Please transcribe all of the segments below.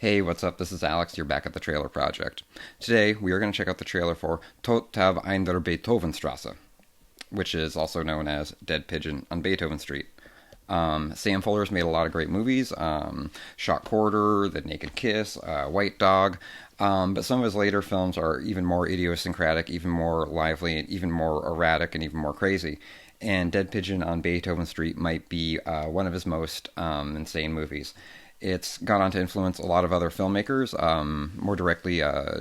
Hey, what's up? This is Alex. You're back at the Trailer Project. Today, we are going to check out the trailer for Tot Tab in der Beethovenstrasse, which is also known as Dead Pigeon on Beethoven Street. Sam Fuller's made a lot of great movies, Shot Quarter, The Naked Kiss, White Dog, but some of his later films are even more idiosyncratic, even more lively, even more erratic, and even more crazy. And Dead Pigeon on Beethoven Street might be one of his most insane movies. It's gone on to influence a lot of other filmmakers, more directly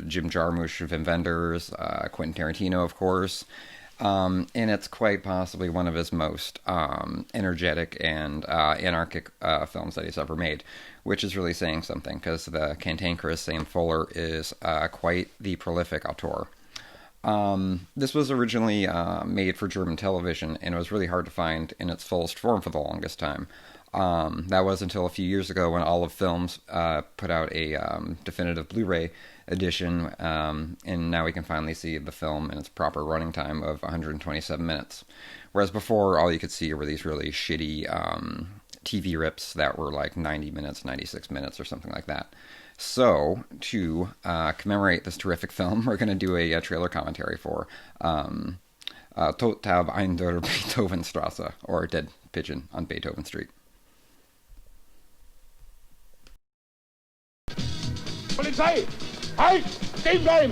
Jim Jarmusch, Wim Wenders, Quentin Tarantino, of course. And it's quite possibly one of his most energetic and anarchic films that he's ever made, which is really saying something, because the cantankerous Sam Fuller is quite the prolific auteur. This was originally made for German television, and it was really hard to find in its fullest form for the longest time. That was until a few years ago when Olive Films put out a definitive Blu-ray edition, and now we can finally see the film in its proper running time of 127 minutes. Whereas before, all you could see were these really shitty TV rips that were like 90 minutes, 96 minutes, or something like that. So, to commemorate this terrific film, we're going to do a trailer commentary for Tot Tab in der Beethovenstrasse, or Dead Pigeon on Beethoven Street. Polizei! Halt! Stehen bleiben!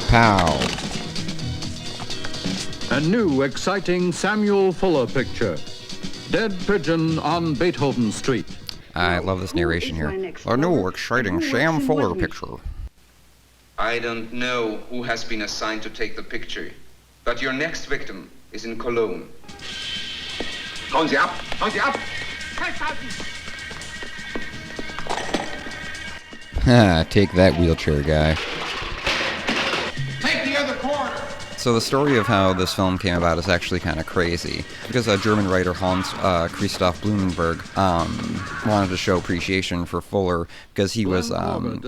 Pow! A new, exciting Samuel Fuller picture. Dead Pigeon on Beethoven Street. I love this narration here. A new, exciting Sam Fuller picture. I don't know who has been assigned to take the picture, but your next victim is in Cologne. Hauen Sie ab! Hauen Sie ab! Festhalten! Take that, wheelchair guy. Take the other corner! So the story of how this film came about is actually kind of crazy, because German writer Hans Christoph Blumenberg wanted to show appreciation for Fuller because he was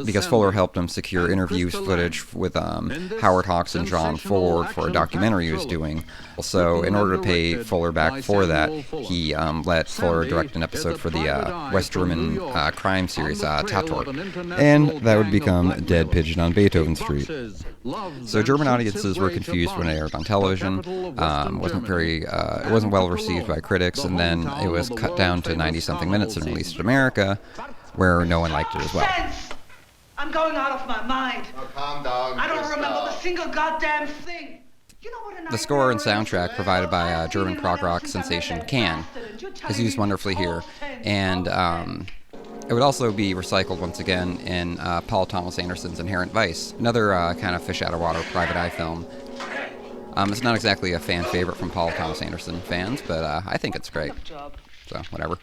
because Fuller helped him secure interview footage with Howard Hawks and John Ford for a documentary he was doing. So in order to pay Fuller back for that, he let Fuller direct an episode for the West German crime series Tatort, and that would become Dead Pigeon on Beethoven Street. So German audiences were confused when it aired on television. It wasn't well received by critics, and then it was cut down to 90-something minutes and released in America, where no one liked it as well. I'm going out of my mind. Oh, calm down. I don't remember a single goddamn thing. You know what The score and soundtrack provided by German prog rock sensation Can is used wonderfully here, and it would also be recycled once again in Paul Thomas Anderson's Inherent Vice, another kind of fish-out-of-water private eye film. It's not exactly a fan favorite from Paul Thomas Anderson fans, but I think it's great, so whatever.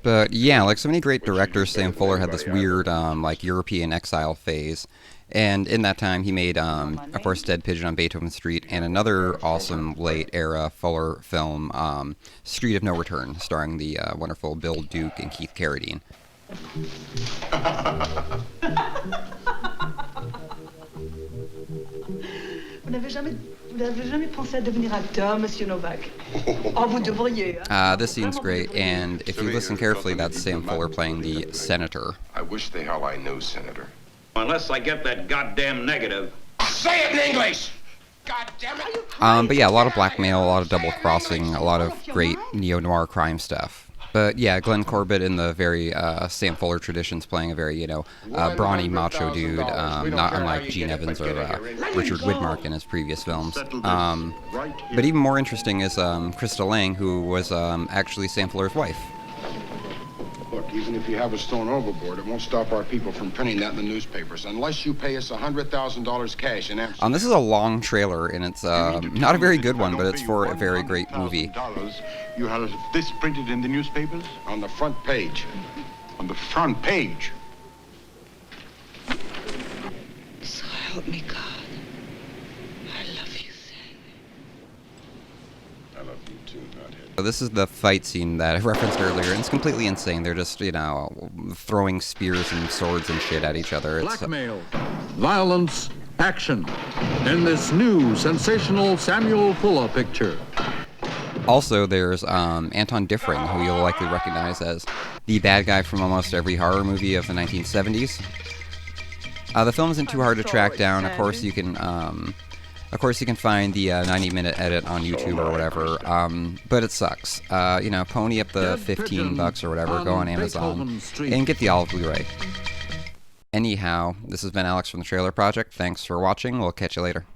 But yeah, like so many great directors, Sam Fuller had this weird like European exile phase, and in that time he made, of course, Dead Pigeon on Beethoven Street, and another awesome late-era Fuller film, Street of No Return, starring the wonderful Bill Duke and Keith Carradine. Vous n'avez jamais pensé à devenir acteur, Monsieur Novak? Oh, vous devriez. This scene's great, and if you listen carefully, that's Sam Fuller playing the senator. I wish the hell I knew, Senator. Unless I get that goddamn negative. Say it in English! God damn it! But yeah, a lot of blackmail, a lot of double crossing, a lot of great neo-noir crime stuff. But yeah, Glenn Corbett in the very Sam Fuller traditions, playing a very, brawny macho dude, not unlike Gene Evans or Richard Widmark in his previous films. But even more interesting is Krista Lang, who was actually Sam Fuller's wife. Look, even if you have us thrown overboard, it won't stop our people from printing that in the newspapers, unless you pay us $100,000 cash in Amsterdam. This is a long trailer, and it's not a very good one, but it's for a very great movie. You have this printed in the newspapers? On the front page. On the front page. So help me God. I love you, Sam. I love you too, Godhead. So this is the fight scene that I referenced earlier, and it's completely insane. They're just, throwing spears and swords and shit at each other. It's Blackmail, violence, action in this new sensational Samuel Fuller picture. Also, there's Anton Diffring, who you'll likely recognize as the bad guy from almost every horror movie of the 1970s. The film isn't too hard to track down. Of course, you can find the 90-minute edit on YouTube or whatever. But it sucks. Pony up the $15 or whatever. Go on Amazon and get the olive Blu-ray. Anyhow, this has been Alex from the Trailer Project. Thanks for watching. We'll catch you later.